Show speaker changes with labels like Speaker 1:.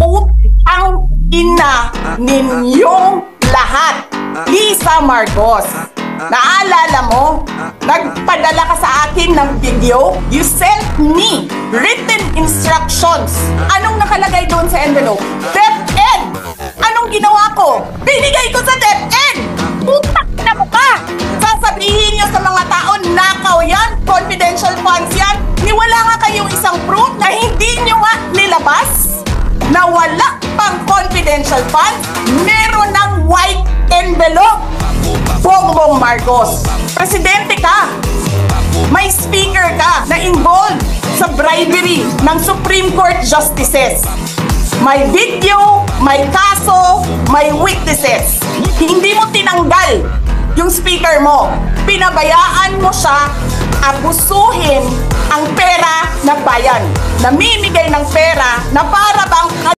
Speaker 1: Utang ina ninyong lahat. Lisa Marcos, naalala mo? Nagpadala ka sa akin ng video. You sent me written instructions. Anong nakalagay doon sa envelope? DepEd! Anong ginawa ko? Binigay ko sa DepEd! Putak na mo ka! Sasabihin nyo sa mga tao, nakaw yan, confidential funds yan. Niwala nga kayong isang proof na hindi nyo nga nilabas na wala pang confidential funds, meron ng white envelope. Bongbong Marcos, presidente ka, may speaker ka na involved sa bribery ng Supreme Court justices. May video, may kaso, may witnesses. Hindi mo tinanggal yung speaker mo. Pinabayaan mo siya abusuhin ang pera ng bayan. Namimigay ng pera na para bang